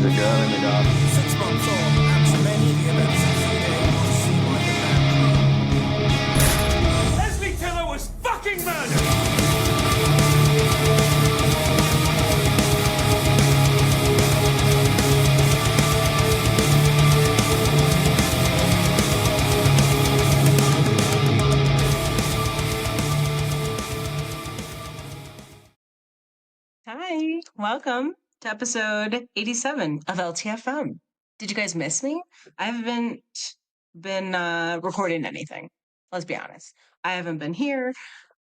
There's a girl in the garden. 6 months on, and too many of the events succeeding to see my demand. Leslie Tiller was fucking murdered! Hi, welcome to episode 87 of LTFM. Did you guys miss me? I haven't been recording anything. Let's be honest. I haven't been here.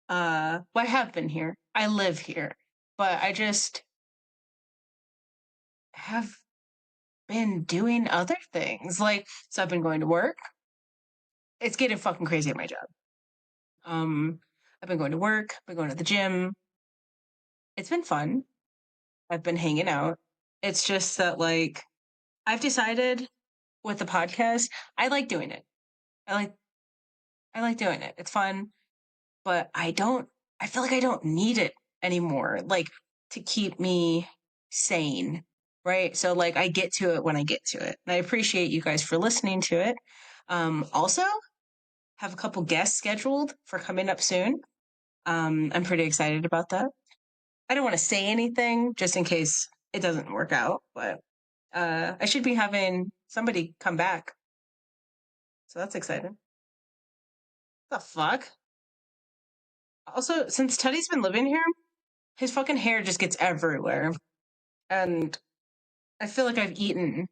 Well, I have been here. I live here. But I just have been doing other things. So I've been going to work. It's getting fucking crazy at my job. I've been going to work, been going to the gym. It's been fun. I've been hanging out. It's just that, I've decided with the podcast, I like doing it. I like doing it. It's fun, but I feel like I don't need it anymore, to keep me sane, right? So I get to it when I get to it. And I appreciate you guys for listening to it. Also, have a couple guests scheduled for coming up soon. I'm pretty excited about that. I don't want to say anything just in case it doesn't work out, but I should be having somebody come back. So that's exciting. The fuck? Also, since Teddy's been living here, his fucking hair just gets everywhere. And I feel like I've eaten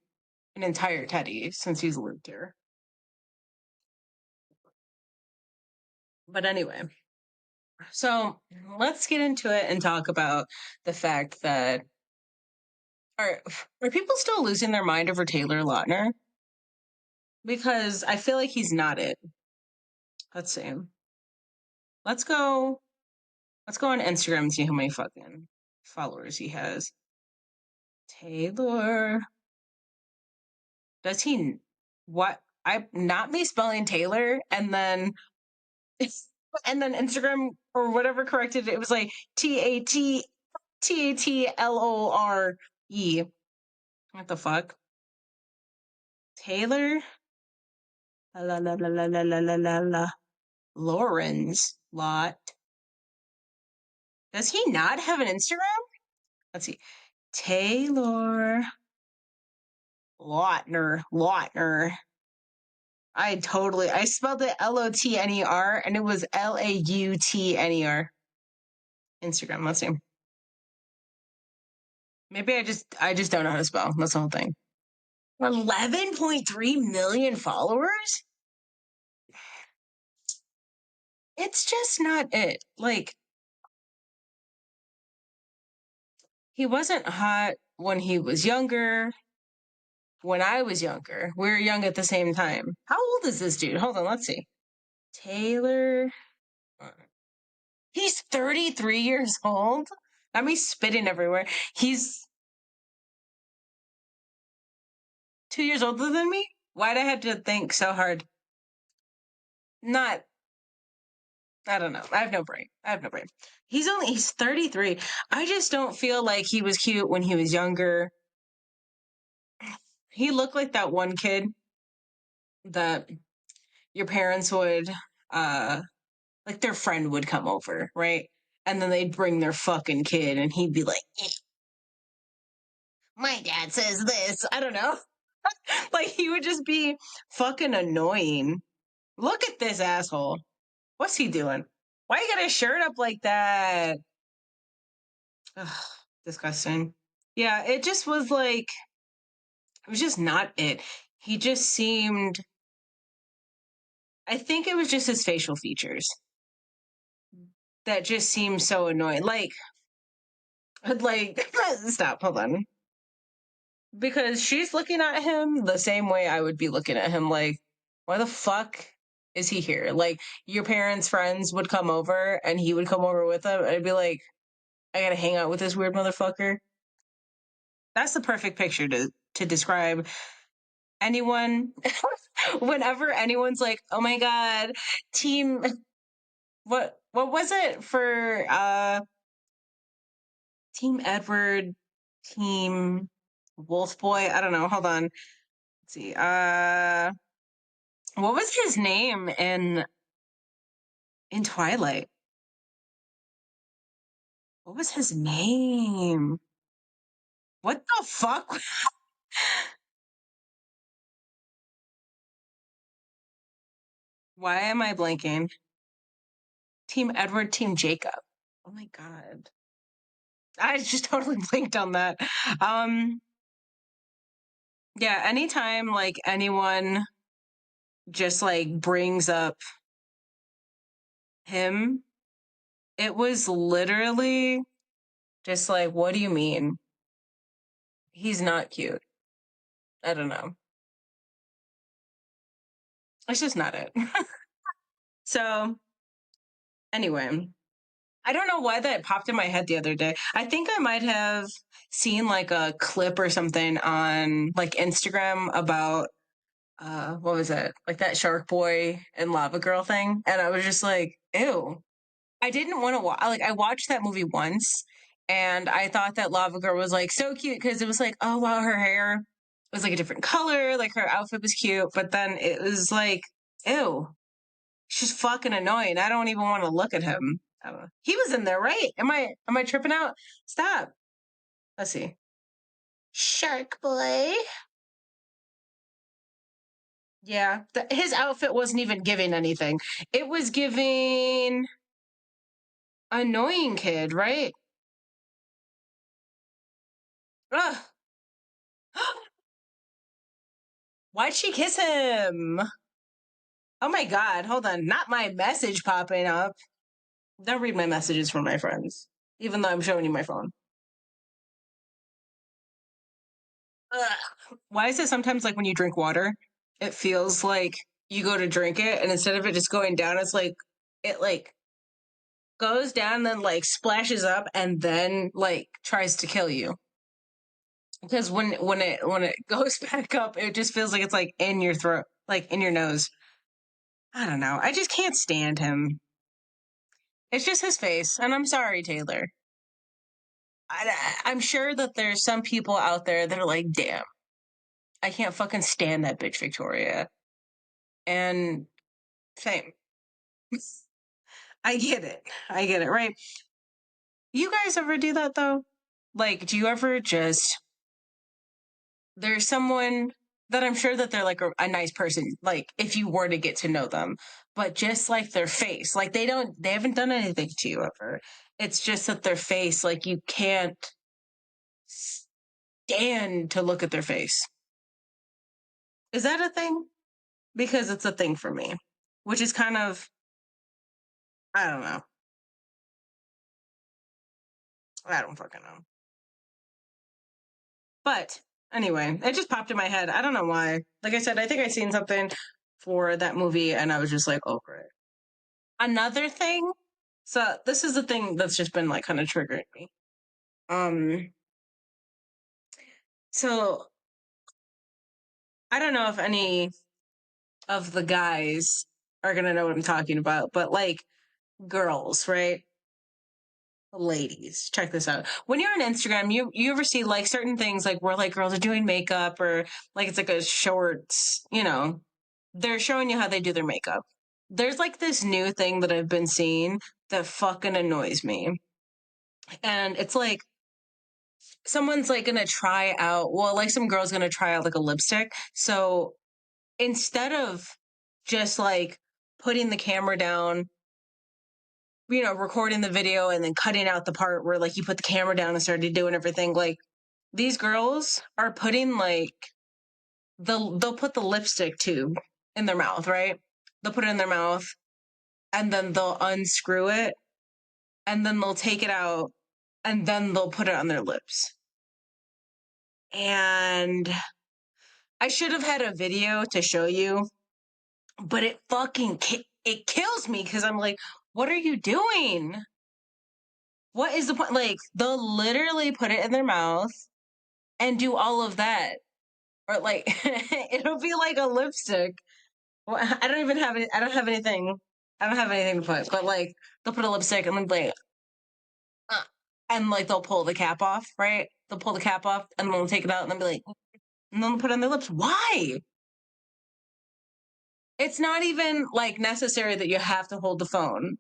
an entire Teddy since he's lived here. But anyway, so let's get into it and talk about the fact that are people still losing their mind over Taylor Lautner? Because I feel like he's not it. Let's see. Let's go on Instagram and see how many fucking followers he has. Taylor. Does he what I not me spelling Taylor and then Instagram or whatever corrected it was like TATLORE. What the fuck? Taylor la la la la la la la la la Lauren's lot. Does he not have an Instagram? Let's see. Taylor Lautner. I spelled it LOTNER and it was LAUTNER. Instagram, let's see. Maybe I just don't know how to spell. That's the whole thing. 11.3 million followers? It's just not it. He wasn't hot when he was younger. When I was younger. We were young at the same time. How old is this dude? Hold on, let's see. Taylor. He's 33 years old. I'm spitting everywhere. He's 2 years older than me? Why'd I have to think so hard? I don't know. I have no brain. He's 33. I just don't feel like he was cute when he was younger. He looked like that one kid that your parents would, their friend would come over, right? And then they'd bring their fucking kid and he'd be like, my dad says this. I don't know. He would just be fucking annoying. Look at this asshole. What's he doing? Why you got his shirt up like that? Ugh, disgusting. Yeah, it just was it was just not it. He just seemed, I think it was just his facial features that just seemed so annoying. Stop, hold on. Because she's looking at him the same way I would be looking at him, why the fuck is he here? Your parents' friends would come over and he would come over with them, and I'd be like, I gotta hang out with this weird motherfucker. That's the perfect picture to describe anyone. Whenever anyone's like, oh my god, team, what was it for Team Edward, team Wolf Boy. I don't know. Hold on. Let's see. What was his name in Twilight? What was his name? What the fuck? Why am I blanking? Team Edward, Team Jacob. Oh my god. I just totally blinked on that. Um yeah, anytime like anyone just like brings up him, it was literally just like, what do you mean? He's not cute. I don't know. It's just not it. So, anyway, I don't know why that popped in my head the other day. I think I might have seen like a clip or something on like Instagram about what was it? Like that Shark Boy and Lava Girl thing. And I was just like, ew. I didn't want to watch like I watched that movie once and I thought that Lava Girl was like so cute because it was like, oh wow, her hair was like a different color, like her outfit was cute, but then it was like, ew, she's fucking annoying. I don't even want to look at him. I don't know. He was in there, right? Am I tripping out? Stop. Let's see. Shark Boy. Yeah, his outfit wasn't even giving anything. It was giving annoying kid, right? Ugh. Why'd she kiss him? Oh my god, hold on. Not my message popping up. Don't read my messages from my friends, even though I'm showing you my phone. Ugh. Why is it sometimes like when you drink water, it feels like you go to drink it, and instead of it just going down, it's like it like goes down and then like splashes up and then like tries to kill you. Because when it goes back up, it just feels like it's like in your throat, like in your nose. I don't know. I just can't stand him. It's just his face, and I'm sorry, Taylor. I'm sure that there's some people out there that are like, damn, I can't fucking stand that bitch Victoria. And same. I get it. I get it, right? You guys ever do that though? Like, do you ever just there's someone that I'm sure that they're like a nice person, like if you were to get to know them, but just like their face, like they haven't done anything to you ever. It's just that their face, like you can't stand to look at their face. Is that a thing? Because it's a thing for me, which is kind of, I don't know. I don't fucking know. But anyway, it just popped in my head. I don't know why. Like I said, I think I seen something for that movie and I was just like over it. Another thing, so this is the thing that's just been like kind of triggering me. Um, so I don't know if any of the guys are gonna know what I'm talking about, but like girls, right? Ladies, check this out. When you're on Instagram, you ever see like certain things like where like girls are doing makeup or like it's like a shorts, they're showing you how they do their makeup. There's like this new thing that I've been seeing that fucking annoys me. And it's like someone's like gonna try out, well, like some girl's gonna try out like a lipstick. So instead of just like putting the camera down, recording the video and then cutting out the part where like you put the camera down and started doing everything, like these girls are putting like they'll put the lipstick tube in their mouth, right? They'll put it in their mouth and then they'll unscrew it and then they'll take it out and then they'll put it on their lips. And I should have had a video to show you, but it fucking it kills me because I'm like, what are you doing? What is the point? Like, they'll literally put it in their mouth and do all of that. Or like it'll be like a lipstick. Well, I don't even have any I don't have anything. I don't have anything to put, but like they'll put a lipstick and then like uh, and like they'll pull the cap off, right? they'll pull the cap off and then they'll take it out and they'll be like, and then they'll put it on their lips. Why? It's not even like necessary that you have to hold the phone.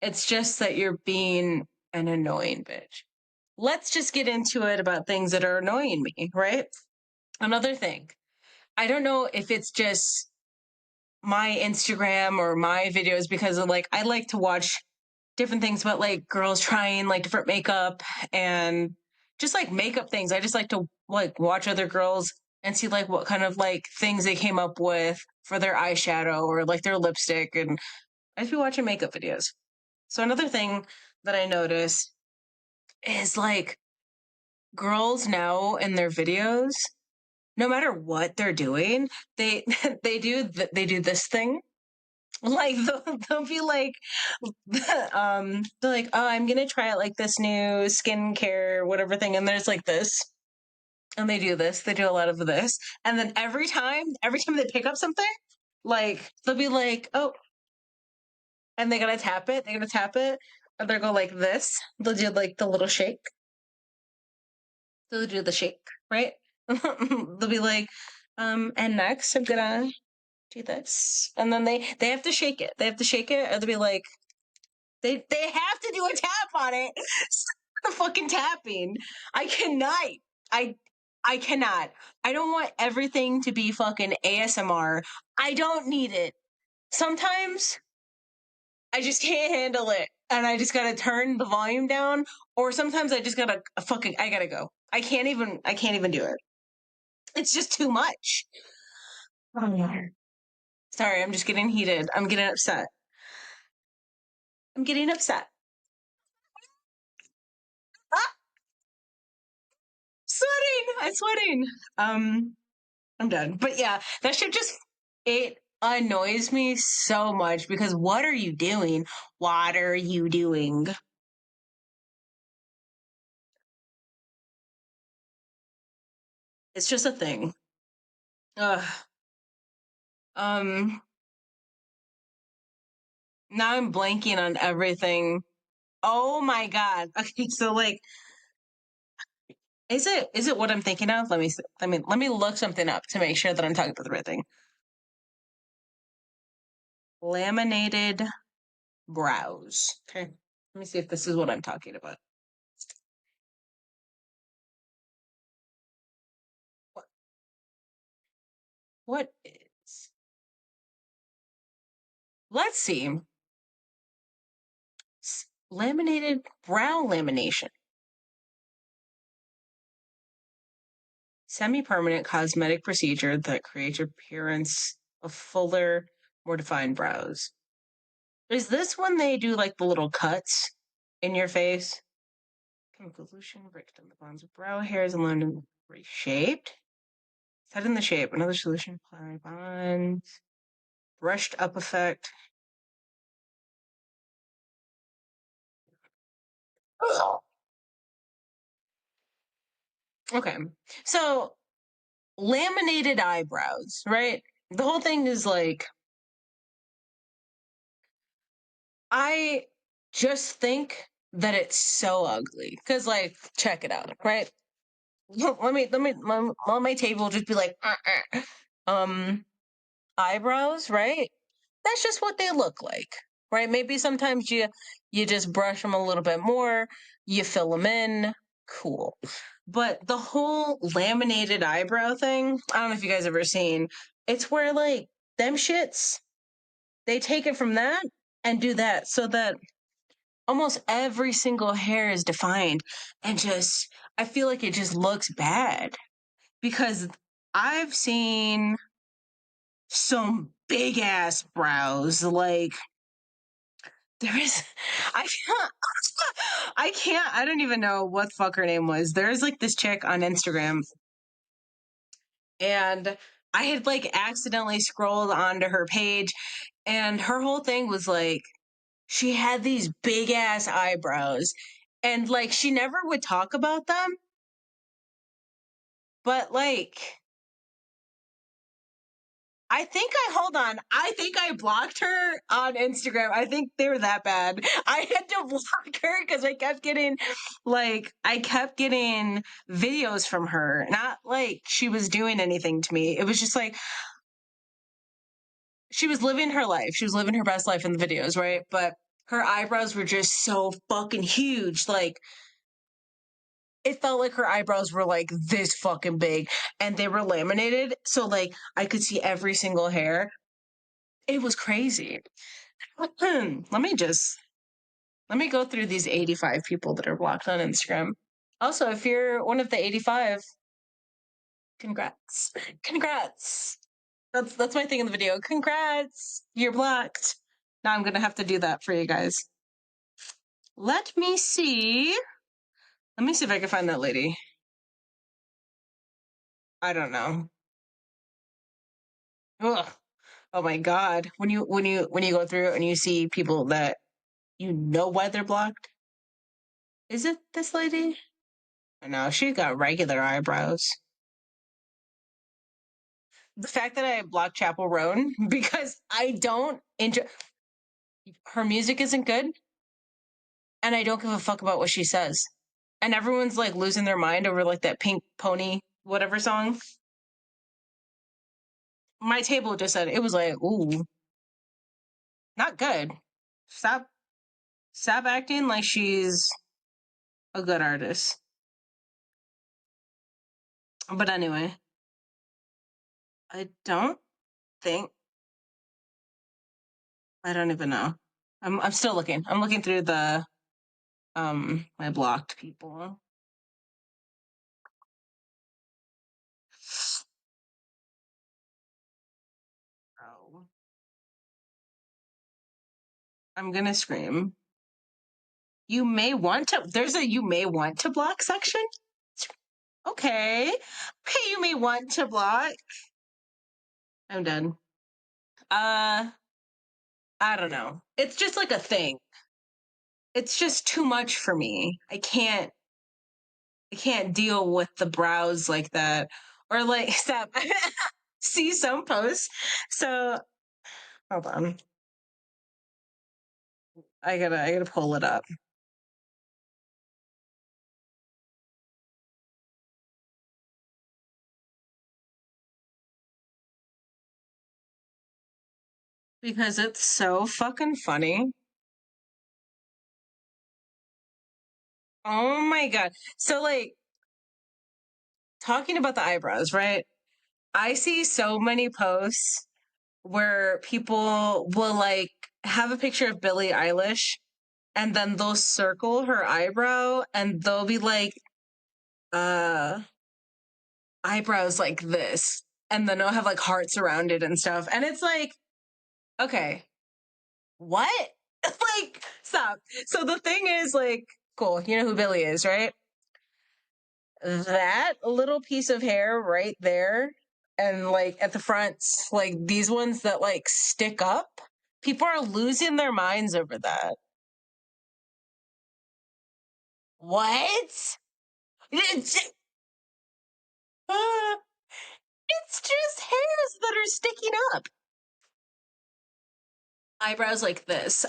It's just that you're being an annoying bitch. Let's just get into it about things that are annoying me, right? Another thing. I don't know if it's just my Instagram or my videos because of like I like to watch different things about like girls trying like different makeup and just like makeup things. I just like to like watch other girls and see like what kind of like things they came up with for their eyeshadow or like their lipstick, and I just be watching makeup videos. So another thing that I notice is like girls now in their videos, no matter what they're doing, they they do this thing. Like they'll be like, they're like, oh, I'm gonna try out like this new skincare whatever thing, and there's like this, and they do this, they do a lot of this, and then every time they pick up something, like they'll be like, oh, and they're gonna tap it, and they'll go like this, they'll do like the little shake, they'll do the shake, right? They'll be like, and next I'm gonna do this, and then they have to shake it, or they'll be like. They have to do a tap on it. Stop the fucking tapping. I cannot. I I cannot. I don't want everything to be fucking ASMR. I don't need it. Sometimes I just can't handle it and I just gotta turn the volume down, or sometimes I just gotta fucking I gotta go. I can't even do it. It's just too much. Oh, sorry, I'm just getting heated. I'm getting upset. I'm getting upset. Ah, sweating. I'm sweating. I'm done. But yeah, that shit just it annoys me so much because what are you doing? What are you doing? It's just a thing. Ugh. Um now I'm blanking on everything. Oh my god. Okay, so like is it what I'm thinking of? Let me look something up to make sure that I'm talking about the right thing. Laminated brows. Okay. Let me see if this is what I'm talking about. What what is? Let's see. Laminated brow lamination. Semi-permanent cosmetic procedure that creates appearance of fuller, more defined brows. Is this when they do like the little cuts in your face? Chemical solution breaks down the bonds of brow hairs and learn them reshaped. Set in the shape. Another solution. Apply bonds. Brushed up effect. Okay. So laminated eyebrows, right? The whole thing is like I just think that it's so ugly. Cause like, check it out, right? Let my table just be like, um, eyebrows, right? That's just what they look like, right? Maybe sometimes you just brush them a little bit more, you fill them in, cool. But the whole laminated eyebrow thing, I don't know if you guys ever seen. It's where like them shits, they take it from that and do that so that almost every single hair is defined and just I feel like it just looks bad because I've seen some big ass brows like there is I can't I don't even know what the fuck her name was. There's like this chick on Instagram and I had like accidentally scrolled onto her page and her whole thing was like she had these big ass eyebrows and like she never would talk about them, but like Hold on. I think I blocked her on Instagram. I think they were that bad. I had to block her because I kept getting videos from her. Not like she was doing anything to me. It was just like she was living her life. She was living her best life in the videos, right? But her eyebrows were just so fucking huge. Like, it felt like her eyebrows were like this fucking big and they were laminated. So, like, I could see every single hair. It was crazy. Let me go through these 85 people that are blocked on Instagram. Also, if you're one of the 85, congrats. Congrats. That's my thing in the video. Congrats. You're blocked. Now I'm gonna have to do that for you guys. Let me see. Let me see if I can find that lady. I don't know. Ugh. Oh my god. When you go through and you see people that you know why they're blocked. Is it this lady? No, she's got regular eyebrows. The fact that I blocked Chapel Roan because I don't enjoy her music isn't good and I don't give a fuck about what she says. And everyone's like losing their mind over like that Pink Pony whatever song. My table just said it was like, ooh, not good. Stop stop acting like she's a good artist. But anyway, I don't think I don't even know. I'm still looking. I'm looking through the my blocked people. Oh. I'm gonna scream. You may want to there's a you may want to block section? Okay. Okay, you may want to block. I'm done. Uh I don't know. It's just like a thing. It's just too much for me. I can't deal with the brows like that. Or like stop. See some posts. So hold on. I gotta pull it up. Because it's so fucking funny. Oh my god. So like talking about the eyebrows, right? I see so many posts where people will like have a picture of Billie Eilish and then they'll circle her eyebrow and they'll be like uh eyebrows like this and then they'll have like hearts around it and stuff and it's like okay, what? Like stop. So the thing is like cool, you know who Billie is, right? That little piece of hair right there and like at the front, like these ones that like stick up, people are losing their minds over that. What? It's, uh, it's just hairs that are sticking up. Eyebrows like this.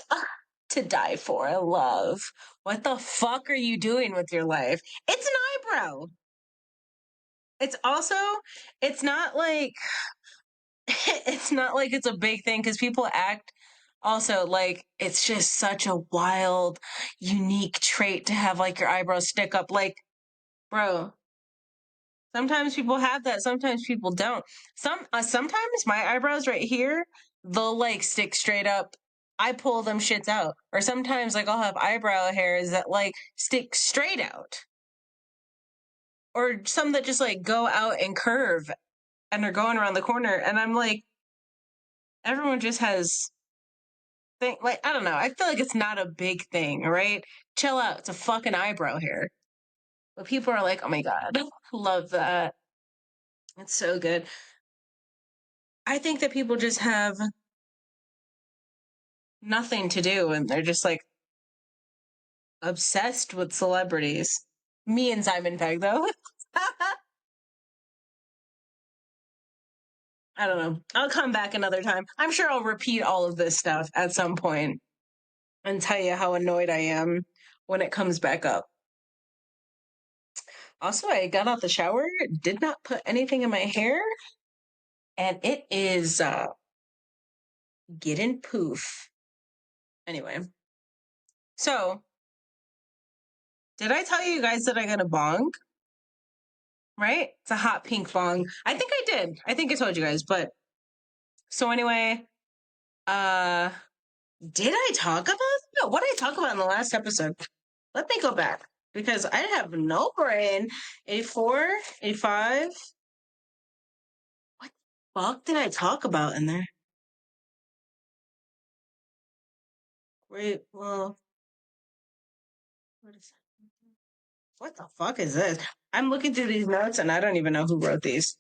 To die for, I love. What the fuck are you doing with your life? It's an eyebrow. It's also, it's not like it's not like it's a big thing because people act also like it's just such a wild, unique trait to have like your eyebrows stick up. Like, bro, sometimes people have that, sometimes people don't. Sometimes my eyebrows right here, they'll like stick straight up. I pull them shits out. Or sometimes like I'll have eyebrow hairs that like stick straight out. Or some that just like go out and curve and are going around the corner. And I'm like, everyone just has thing. Like, I don't know. I feel like it's not a big thing, right? Chill out. It's a fucking eyebrow hair. But people are like, oh my God, love that. It's so good. I think that people just have nothing to do and they're just like obsessed with celebrities. Me and Simon Pegg, though. I don't know. I'll come back another time. I'm sure I'll repeat all of this stuff at some point and tell you how annoyed I am when it comes back up. Also, I got out the shower, did not put anything in my hair, and it is getting poof. Anyway, so did I tell you guys that I got a bong? Right? It's a hot pink bong. I think I did. I think I told you guys, but so anyway, uh did I talk about it? No, what did I talk about in the last episode? Let me go back because I have no brain. 84, 85. What the fuck did I talk about in there? Wait, well, what the fuck is this? I'm looking through these notes and I don't even know who wrote these.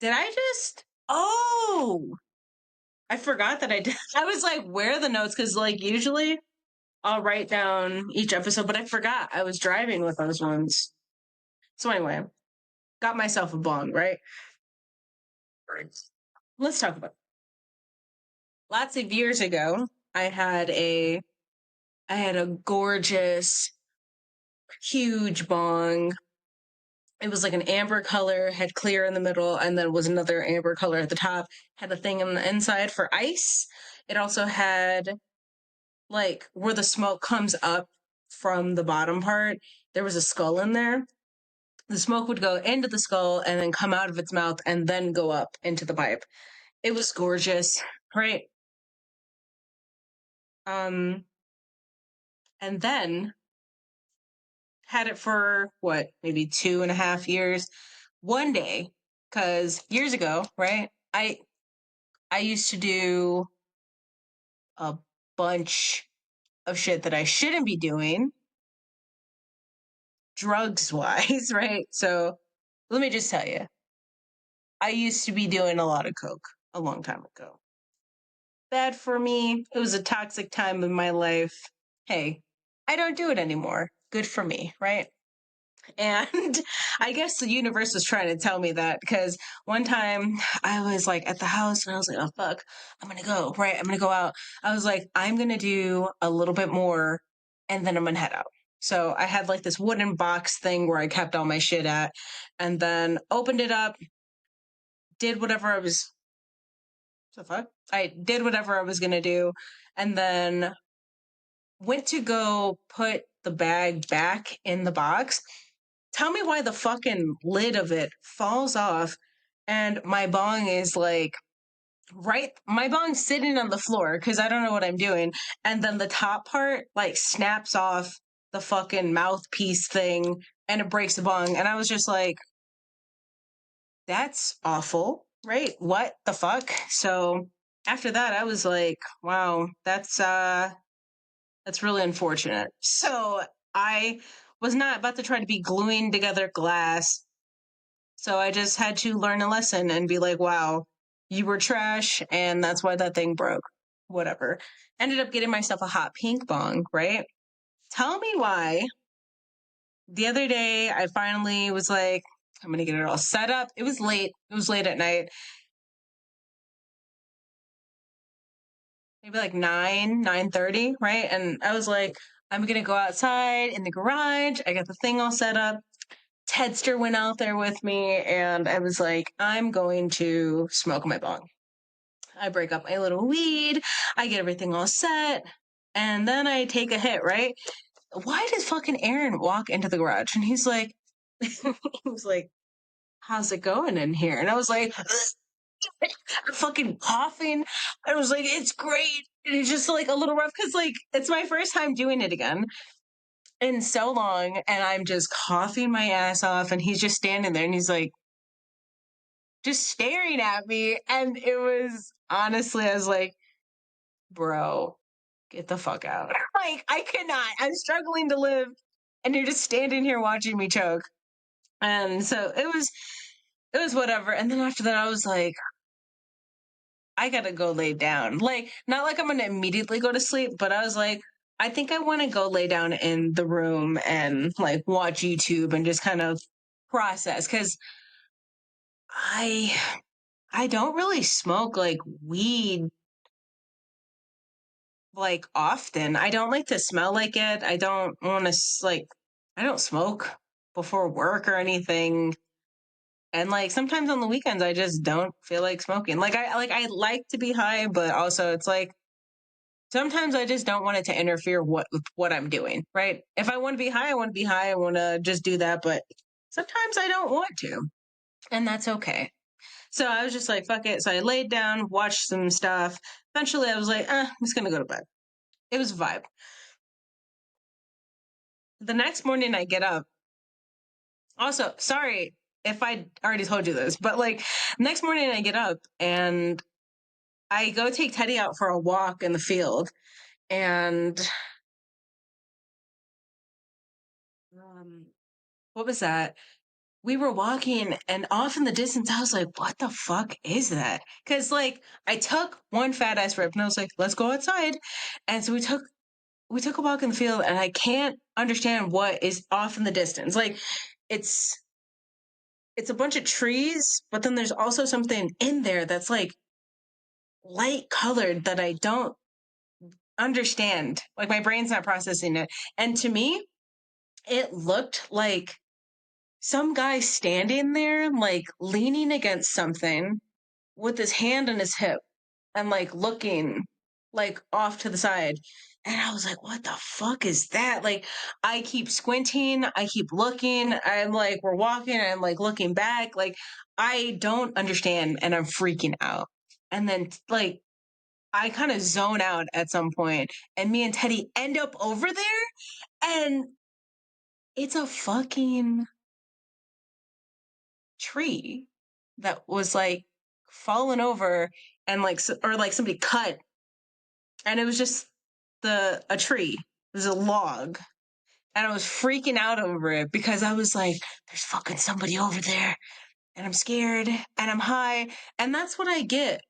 Did I just? Oh, I forgot that I did. I was like, where are the notes? Because, like, usually I'll write down each episode, but I forgot I was driving with those ones. So, anyway, got myself a bong, right? Let's talk about it. Lots of years ago, I had a gorgeous, huge bong. It was like an amber color, had clear in the middle, and then was another amber color at the top. Had a thing on the inside for ice. It also had like where the smoke comes up from the bottom part. There was a skull in there. The smoke would go into the skull and then come out of its mouth and then go up into the pipe. It was gorgeous, right? Um, and then had it for what, maybe 2.5 years. One day, because years ago, right? I used to do a bunch of shit that I shouldn't be doing, drugs wise, right? So let me just tell you, I used to be doing a lot of coke a long time ago. Bad for me. It was a toxic time in my life. Hey, I don't do it anymore. Good for me, right? And I guess the universe was trying to tell me that because one time I was like at the house and I was like, oh, fuck, I'm going to go, right? I'm going to go out. I was like, I'm going to do a little bit more and then I'm going to head out. So I had like this wooden box thing where I kept all my shit at and then opened it up, did whatever I was. The fuck? I did whatever I was going to do and then went to go put the bag back in the box. Tell me why the fucking lid of it falls off and my bong is like my bong's sitting on the floor because I don't know what I'm doing. And then the top part like snaps off the fucking mouthpiece thing and it breaks the bong. And I was just like, that's awful, right? What the fuck? So after that, I was like, wow, that's really unfortunate. So I was not about to try to be gluing together glass. So I just had to learn a lesson and be like, wow, you were trash and that's why that thing broke. Whatever. Ended up getting myself a hot pink bong, right? Tell me why. The other day I finally was like, I'm gonna get it all set up. It was late. It was late at night. Maybe like 9:30, right? And I was like, I'm gonna go outside in the garage. I got the thing all set up. Tedster went out there with me, and I was like, I'm going to smoke my bong. I break up my little weed. I get everything all set, and then I take a hit, right? Why does fucking Aaron walk into the garage? And he's like, he was like, how's it going in here? And I was like, I'm fucking coughing. I was like, it's great. And it's just like a little rough because like it's my first time doing it again in so long. And I'm just coughing my ass off. And he's just standing there and he's like, just staring at me. And it was honestly, I was like, bro, get the fuck out. Like, I cannot. I'm struggling to live. And you're just standing here watching me choke. And so it was whatever. And then after that, I was like, I gotta go lay down. Like, not like I'm gonna immediately go to sleep, but I was like, I think I wanna go lay down in the room and like watch YouTube and just kind of process. Cause I I don't really smoke like weed like often. I don't like to smell like it. I don't want to like I don't smoke before work or anything. And like sometimes on the weekends I just don't feel like smoking. I like to be high, but also it's like sometimes I just don't want it to interfere with what I'm doing, right? If I want to be high, I want to be high. I want to just do that, but sometimes I don't want to, and that's okay. So I was just like, fuck it. So I laid down, watched some stuff. Eventually I was like, I'm just gonna go to bed. It was a vibe. The next morning I get up. Also, sorry if I already told you this, but like next morning I get up and I go take Teddy out for a walk in the field. And um, what was that? We were walking and off in the distance, I was like, what the fuck is that? Because like I took one fat ass rip and I was like, let's go outside. And so we took a walk in the field and I can't understand what is off in the distance. Like it's it's a bunch of trees, but then there's also something in there that's like light colored that I don't understand. Like my brain's not processing it. And to me, it looked like some guy standing there, like leaning against something with his hand on his hip and like looking like off to the side. And I was like, what the fuck is that? Like, I keep squinting, I keep looking, I'm like, we're walking, and I'm like looking back. Like, I don't understand and I'm freaking out. And then, like, I kind of zone out at some point, and me and Teddy end up over there, and it's a fucking tree that was like fallen over and like, or like somebody cut, and it was just a tree. It was a log. And I was freaking out over it because I was like, there's fucking somebody over there. And I'm scared and I'm high. And that's what I get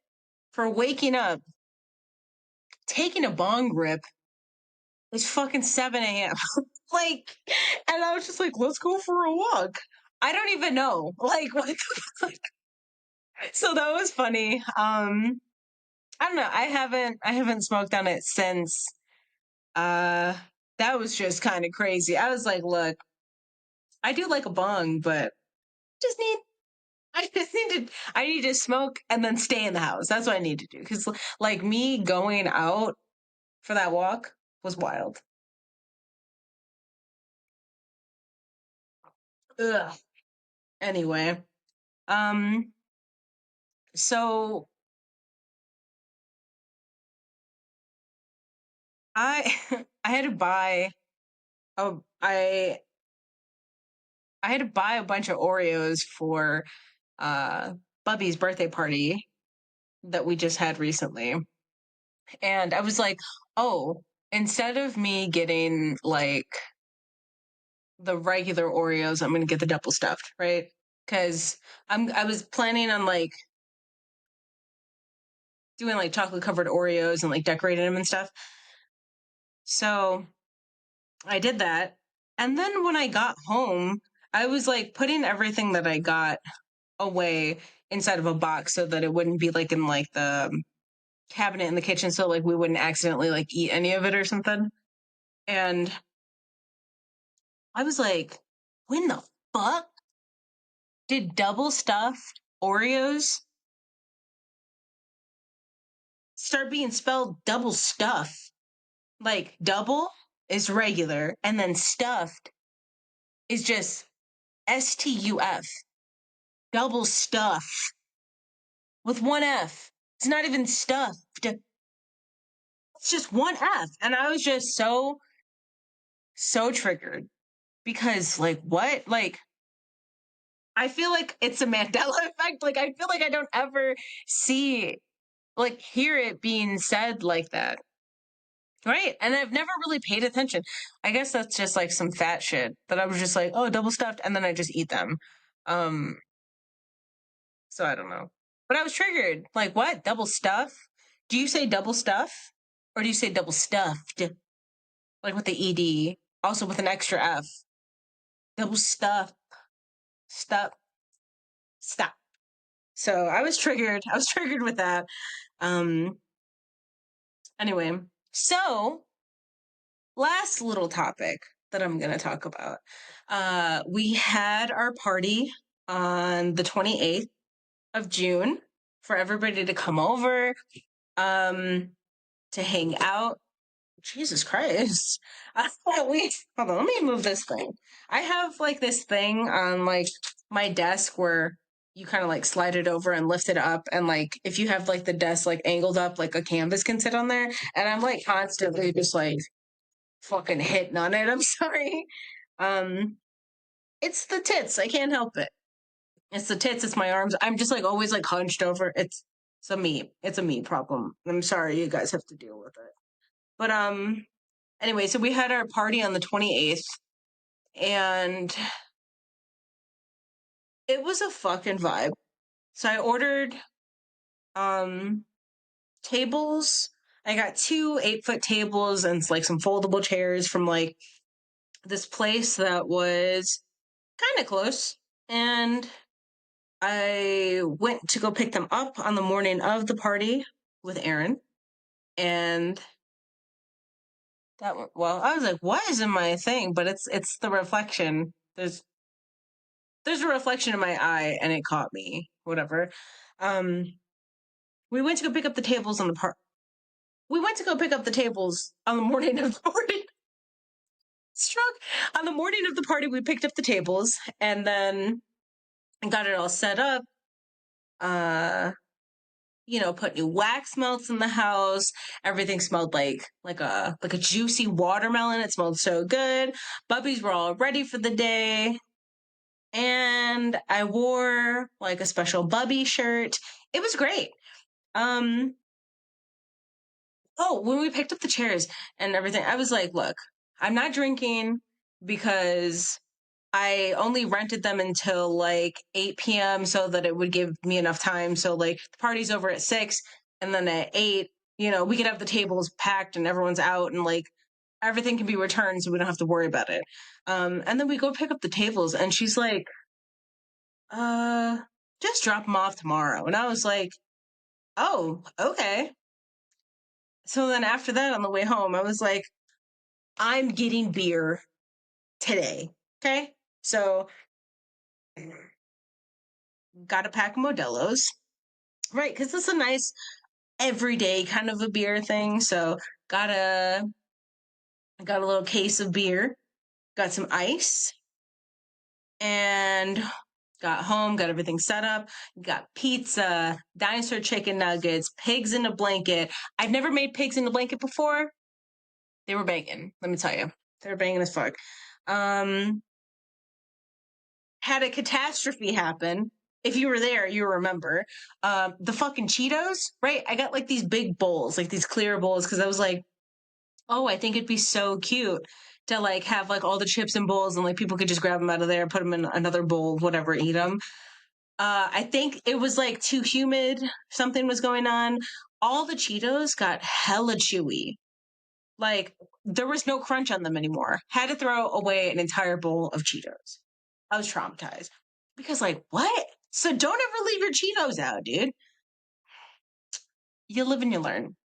for waking up, taking a bong rip. It's fucking 7 a.m. Like, and I was just like, let's go for a walk. I don't even know. Like, what the fuck? So that was funny. I don't know. I haven't smoked on it since. Uh, that was just kind of crazy. I was like, look, I do like a bong, but just need I need to smoke and then stay in the house. That's what I need to do. Cause like me going out for that walk was wild. Ugh. Anyway, um, so I I had to buy a I had to buy a bunch of Oreos for uh Bubby's birthday party that we just had recently. And I was like, oh, instead of me getting like the regular Oreos, I'm gonna get the double stuffed, right? Because I was planning on like doing like chocolate covered Oreos and like decorating them and stuff. So I did that. And then when I got home, I was like putting everything that I got away inside of a box so that it wouldn't be like in like the cabinet in the kitchen so like we wouldn't accidentally like eat any of it or something. And I was like, when the fuck did double stuffed Oreos start being spelled double stuff? Like double is regular, and then stuffed is just STUF. Double stuff with one F. It's not even stuffed. It's just one F. And I was just so triggered because, like, what? Like, I feel like it's a Mandela effect. Like, I feel like I don't ever see, like, hear it being said like that. Right. And I've never really paid attention. I guess that's just like some fat shit that I was just like, oh, double stuffed, and then I just eat them. Um, so I don't know. But I was triggered. Like, what? Double stuff? Do you say double stuff? Or do you say double stuffed? Like with the ED, also with an extra F. Double stuff. Stop. Stop. So I was triggered. I was triggered with that. Anyway, so last little topic that I'm going to talk about. We had our party on the 28th of June for everybody to come over to hang out. Jesus Christ. We hold on, let me move this thing. I have like this thing on like my desk where you kind of like slide it over and lift it up, and like if you have like the desk like angled up, like a canvas can sit on there, and I'm like constantly just like fucking hitting on it. I'm sorry. Um it's the tits. I can't help it. It's the tits, it's my arms. I'm just like always like hunched over. It's a me. It's a me problem. I'm sorry you guys have to deal with it. But anyway, so we had our party on the 28th, and it was a fucking vibe. So I ordered tables. I got 2 8-foot tables and like some foldable chairs from like this place that was kind of close. And I went to go pick them up on the morning of the party with Aaron. And that one, well, I was like, what is in my thing? But it's the reflection. There's a reflection in my eye and it caught me. Whatever. Um we went to go pick up the tables on the part. We went to go pick up the tables on the morning of the party. Struck on the morning of the party, we picked up the tables and then got it all set up. Put new wax melts in the house. Everything smelled like a juicy watermelon. It smelled so good. Bubbies were all ready for the day. And I wore like a special bubby shirt. It was great. Um when we picked up the chairs and everything, I was like, look, I'm not drinking because I only rented them until like 8 p.m. so that it would give me enough time. So like the party's over at 6, and then at 8, we could have the tables packed and everyone's out and like everything can be returned so we don't have to worry about it. And then we go pick up the tables and she's like, uh, just drop them off tomorrow. And I was like, oh, okay. So then after that, on the way home, I was like, I'm getting beer today. Okay. So got a pack of Modelo's. Right, because it's a nice everyday kind of a beer thing. So got a got a little case of beer, got some ice, and got home, got everything set up, got pizza, dinosaur chicken nuggets, pigs in a blanket. I've never made pigs in a blanket before. They were banging, let me tell you. They were banging as fuck. Had a catastrophe happen. If you were there, you remember. The fucking Cheetos, right? I got like these big bowls, like these clear bowls, because I was like, oh, I think it'd be so cute to like have like all the chips and bowls and like people could just grab them out of there, put them in another bowl, whatever, eat them. I think it was like too humid. Something was going on. All the Cheetos got hella chewy. Like there was no crunch on them anymore. Had to throw away an entire bowl of Cheetos. I was traumatized because like what? So don't ever leave your Cheetos out, dude. You live and you learn.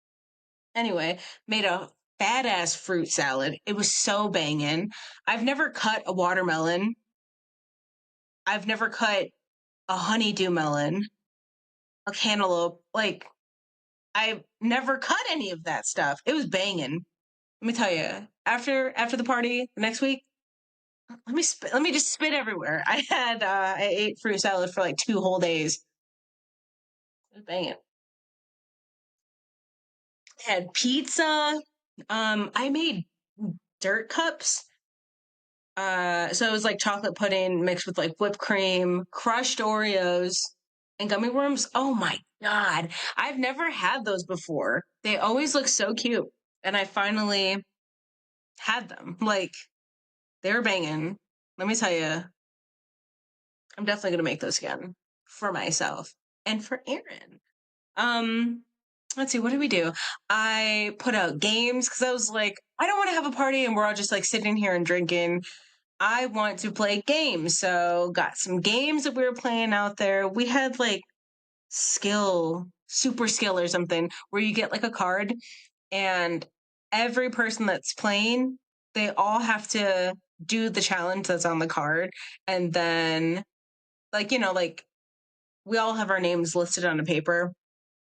Anyway, made a fat ass fruit salad. It was so banging. I've never cut a watermelon. I've never cut a honeydew melon, a cantaloupe. Like I've never cut any of that stuff. It was banging. Let me tell you. After the party the next week, let me just spit everywhere. I ate fruit salad for like 2 whole days. It was banging. Had pizza. I made dirt cups. So it was like chocolate pudding mixed with like whipped cream, crushed Oreos, and gummy worms. Oh my God. I've never had those before. They always look so cute. And I finally had them. Like, they were banging. Let me tell you, I'm definitely going to make those again for myself and for Aaron. Um, let's see, what did we do? I put out games because I was like, I don't want to have a party and we're all just like sitting here and drinking. I want to play games. So got some games that we were playing out there. We had like super skill or something, where you get like a card and every person that's playing, they all have to do the challenge that's on the card. And then, like we all have our names listed on a paper.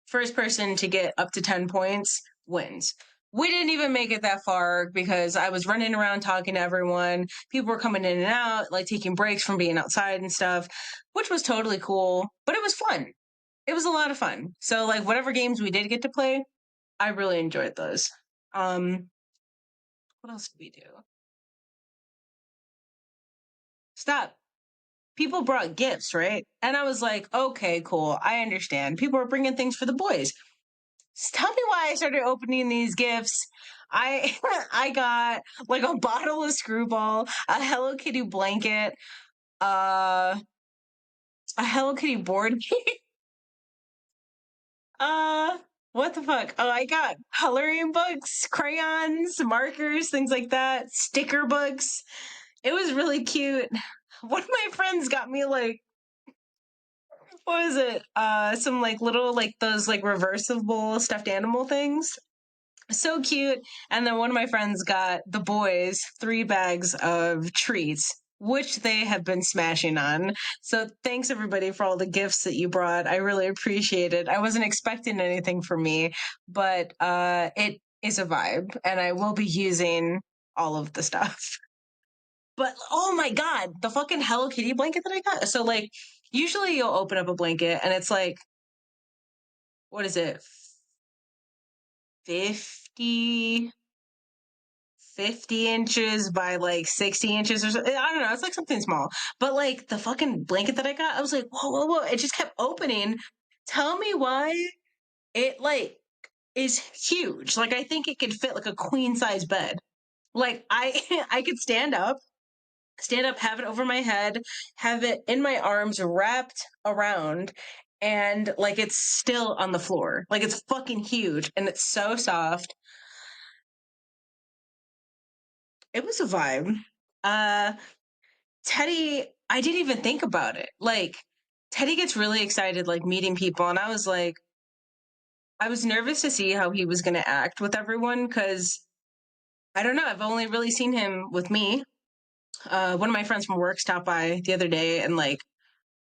First person to get up to 10 points wins. We didn't even make it that far because I was running around talking to everyone. People were coming in and out, like taking breaks from being outside and stuff, which was totally cool, but it was fun. It was a lot of fun. So, like, whatever games we did get to play, I really enjoyed those. What else did we do? Stop. People brought gifts, right? And I was like, okay, cool. I understand. People are bringing things for the boys. Tell me why I started opening these gifts. I I got like a bottle of Screwball, a Hello Kitty blanket, uh, a Hello Kitty board game. uh, what the fuck? Oh, I got coloring books, crayons, markers, things like that, sticker books. It was really cute. One of my friends got me like, what was it? Some like little like those like reversible stuffed animal things. So cute. And then one of my friends got the boys 3 bags of treats, which they have been smashing on. So thanks everybody for all the gifts that you brought. I really appreciate it. I wasn't expecting anything from me, but it is a vibe, and I will be using all of the stuff. But oh my god, the fucking Hello Kitty blanket that I got. So like usually you'll open up a blanket and it's like, what is it? 50 50 inches by like 60 inches or so. I don't know. It's like something small. But like the fucking blanket that I got, I was like, whoa, whoa, whoa. It just kept opening. Tell me why it like is huge. Like I think it could fit like a queen size bed. Like I I could stand up, have it over my head, have it in my arms wrapped around, and like it's still on the floor. Like it's fucking huge and it's so soft. It was a vibe. Uh Teddy, I didn't even think about it. Like, Teddy gets really excited, like meeting people. And I was like, I was nervous to see how he was going to act with everyone because I don't know. I've only really seen him with me. One of my friends from work stopped by the other day and like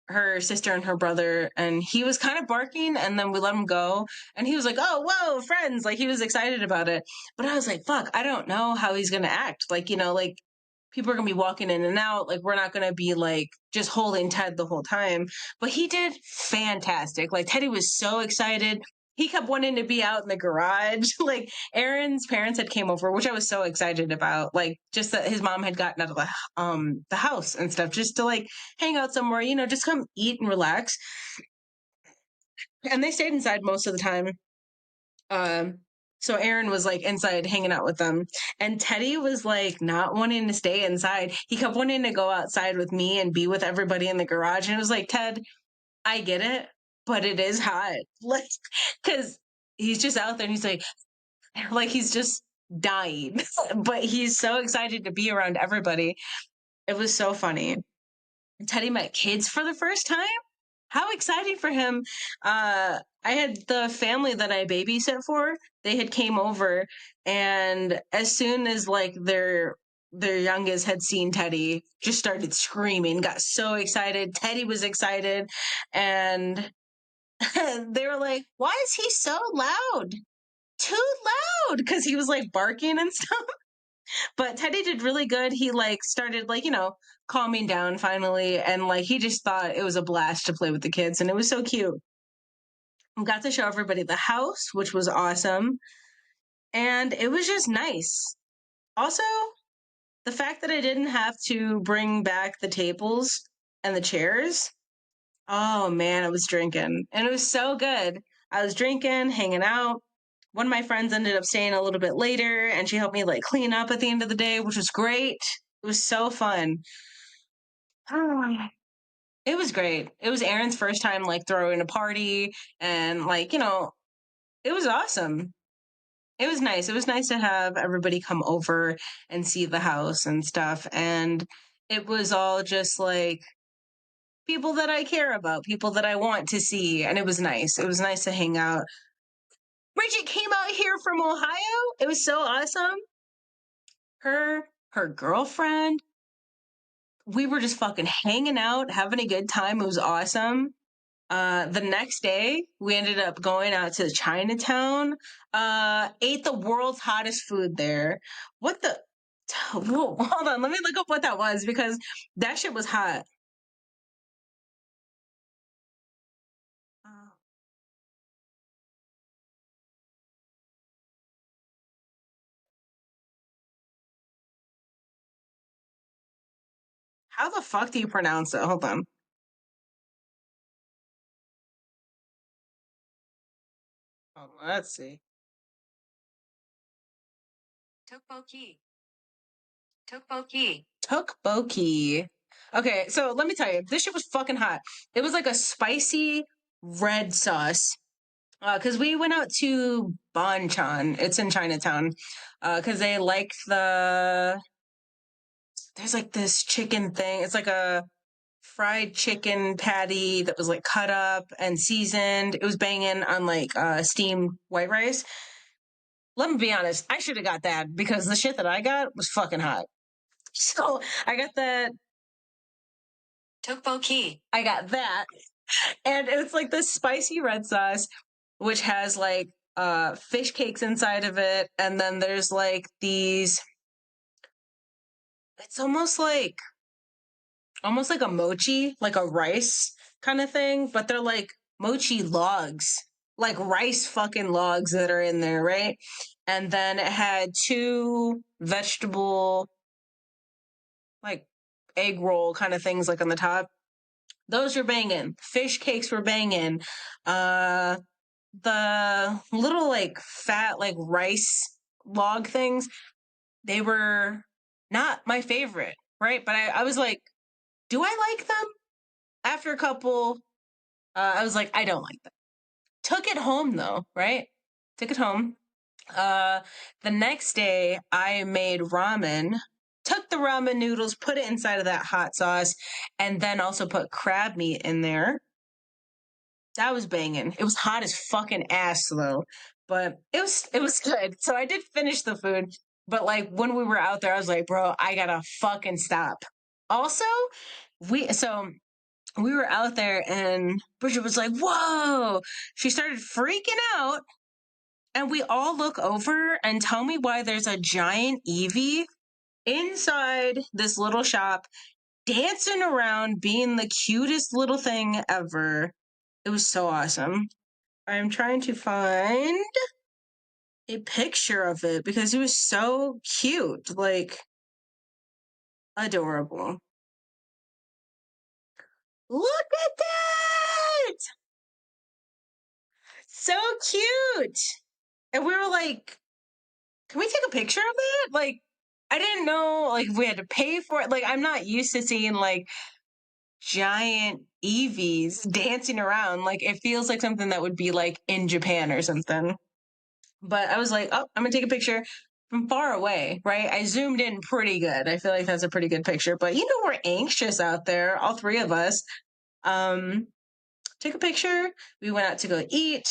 her sister and her brother, and he was kind of barking, and then we let him go. And he was like, oh, whoa, friends. Like, he was excited about it. But I was like, fuck, I don't know how he's going to act. Like, like, people are going to be walking in and out. Like, we're not going to be like just holding Ted the whole time. But he did fantastic. Like, Teddy was so excited. He kept wanting to be out in the garage. Like, Aaron's parents had came over, which I was so excited about. Like, just that his mom had gotten out of the house and stuff, just to like hang out somewhere, just come eat and relax. And they stayed inside most of the time. Um, so Aaron was like inside hanging out with them. And Teddy was like not wanting to stay inside. He kept wanting to go outside with me and be with everybody in the garage. And it was like, Ted, I get it, but it is hot. Like, because he's just out there and he's like he's just dying. But he's so excited to be around everybody. It was so funny. Teddy met kids for the first time. How exciting for him. I had the family that I babysit for, they had came over, and as soon as like their youngest had seen Teddy, just started screaming, got so excited. Teddy was excited, and they were like, why is he so loud? Too loud, because he was like barking and stuff. But Teddy did really good. He like started like, calming down finally, and like he just thought it was a blast to play with the kids, and it was so cute. We got to show everybody the house, which was awesome, and it was just nice. Also, the fact that I didn't have to bring back the tables and the chairs. Oh man, I was drinking, and it was so good. I was drinking, hanging out. One of my friends ended up staying a little bit later, and she helped me like clean up at the end of the day, which was great. It was so fun. It was great. It was Aaron's first time like throwing a party, and like, it was awesome. It was nice. It was nice to have everybody come over and see the house and stuff. And it was all just like people that I care about, people that I want to see, and it was nice. It was nice to hang out. Bridget came out here from Ohio. It was so awesome. Her girlfriend, we were just fucking hanging out, having a good time. It was awesome. The next day, we ended up going out to Chinatown. Ate the world's hottest food there. What the? Whoa, hold on, let me look up what that was because that shit was hot. Uh, How the fuck do you pronounce it? Hold on. Let's see. Tteokbokki. Tteokbokki. Tteokbokki. Okay, so let me tell you, this shit was fucking hot. It was like a spicy red sauce. Because we went out to Banchan. It's in Chinatown. Because they like there's like this chicken thing. It's like a fried chicken patty that was like cut up and seasoned. It was banging on like steamed white rice. Let me be honest, I should have got that because the shit that I got was fucking hot. So I got that tteokbokki. I got that, and it's like this spicy red sauce, which has like fish cakes inside of it, and then there's like these. It's almost like a mochi, like a rice kind of thing, but they're like mochi logs, like rice fucking logs that are in there, right? And then it had two vegetable, like egg roll kind of things, like on the top. Those were banging. Fish cakes were banging. Uh, the little like fat like rice log things, they were not my favorite, right? But I was like, do I like them? After a couple, I was like, I don't like them. Took it home though, right? Took it home. Uh, the next day, I made ramen. Took the ramen noodles, put it inside of that hot sauce, and then also put crab meat in there. That was banging. It was hot as fucking ass though, but it was good. So I did finish the food, but like when we were out there, I was like, bro, I gotta fucking stop. Also, we were out there and Bridget was like, whoa. She started freaking out. And we all look over and tell me why there's a giant Evie inside this little shop dancing around, being the cutest little thing ever. It was so awesome. I'm trying to find a picture of it because it was so cute, like adorable. Look at that! So cute. And we were like, can we take a picture of it? Like, I didn't know like if we had to pay for it. Like, I'm not used to seeing like giant Eevees dancing around. Like, it feels like something that would be like in Japan or something. But I was like, oh, I'm gonna take a picture from far away, right? I zoomed in pretty good. I feel like that's a pretty good picture. But you know, we're anxious out there, all three of us. Um, Took a picture. We went out to go eat.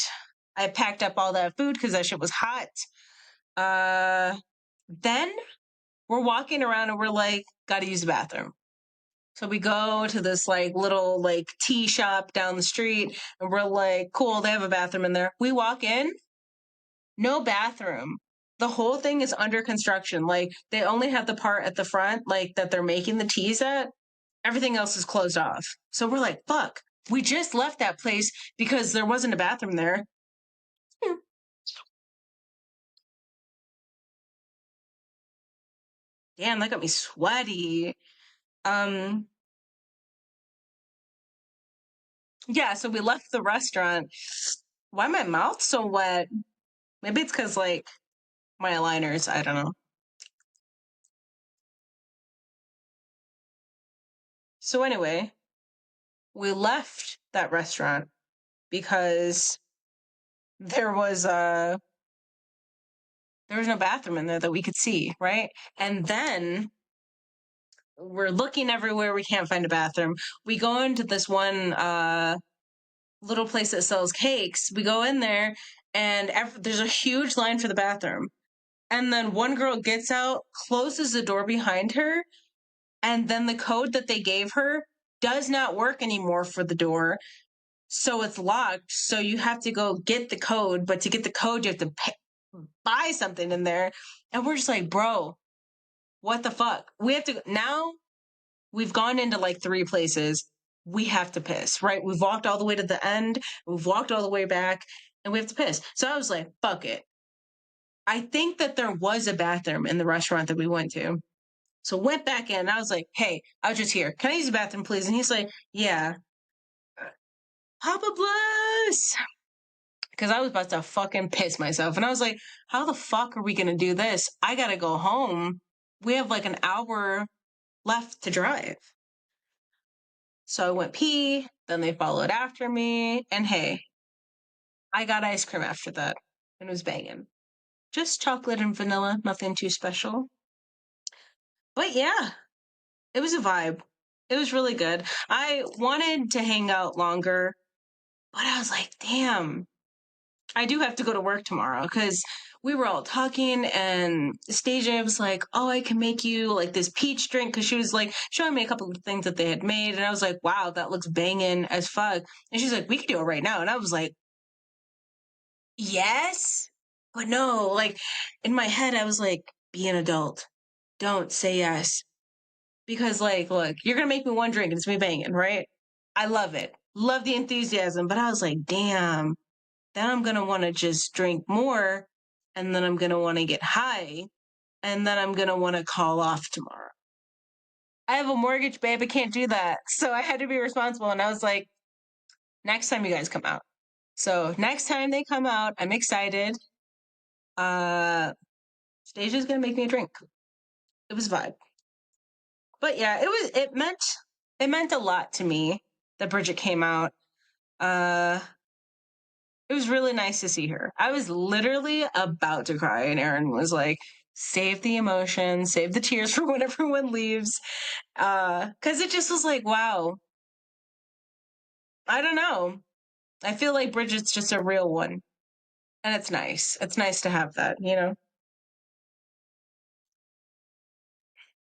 I packed up all that food because that shit was hot. Then we're walking around and we're like, gotta use the bathroom. So we go to this like little like tea shop down the street and we're like, cool, they have a bathroom in there. We walk in, no bathroom. The whole thing is under construction. Like they only have the part at the front, like that they're making the teas at. Everything else is closed off. So we're like, fuck, we just left that place because there wasn't a bathroom there. Damn, that got me sweaty. Um, yeah, so we left the restaurant. Why my mouth so wet? Maybe it's because like my aligners. I don't know. So anyway, we left that restaurant because there was there was no bathroom in there that we could see, right? And then We're looking everywhere. We can't find a bathroom. We go into this one little place that sells cakes. We go in there, and there's a huge line for the bathroom. And then one girl gets out, closes the door behind her, and then the code that they gave her does not work anymore for the door. So it's locked. So you have to go get the code. But to get the code, you have to buy something in there. And we're just like, bro, what the fuck? We have to now. We've gone into like 3 places. We have to piss, right? We've walked all the way to the end. We've walked all the way back, and we have to piss. So I was like, fuck it. I think that there was a bathroom in the restaurant that we went to. So went back in. I was like, hey, I was just here. Can I use the bathroom, please? And he's like, yeah. Papa Bliss. Because I was about to fucking piss myself. And I was like, how the fuck are we going to do this? I got to go home. We have like an hour left to drive. So I went pee. Then they followed after me. And hey, I got ice cream after that. And it was banging. Just chocolate and vanilla. Nothing too special. But yeah, it was a vibe. It was really good. I wanted to hang out longer, but I was like, damn, I do have to go to work tomorrow because we were all talking and Stasia was like, oh, I can make you like this peach drink because she was like showing me a couple of things that they had made. And I was like, wow, that looks banging as fuck. And she's like, we could do it right now. And I was like, yes, but no, like in my head, I was like, be an adult. Don't say yes. Because, like, look, you're going to make me one drink and it's me banging, right? I love it. Love the enthusiasm. But I was like, damn, then I'm going to want to just drink more. And then I'm going to want to get high. And then I'm going to want to call off tomorrow. I have a mortgage, babe. I can't do that. So I had to be responsible. And I was like, next time you guys come out. So next time they come out, I'm excited. Stasia's going to make me a drink. It was a vibe. But yeah, it meant a lot to me that Bridget came out. It was really nice to see her. I was literally about to cry, and Aaron was like, save the emotion, save the tears for when everyone leaves. Because it just was like, wow. I don't know. I feel like Bridget's just a real one. And it's nice. It's nice to have that, you know?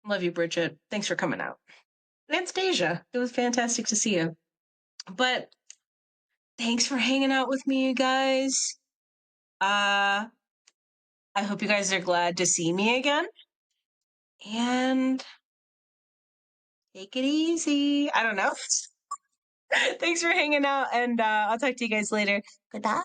Love you, Bridget. Thanks for coming out. Anastasia, it was fantastic to see you. But thanks for hanging out with me, you guys. I hope you guys are glad to see me again. And take it easy. I don't know. Thanks for hanging out, and I'll talk to you guys later. Goodbye.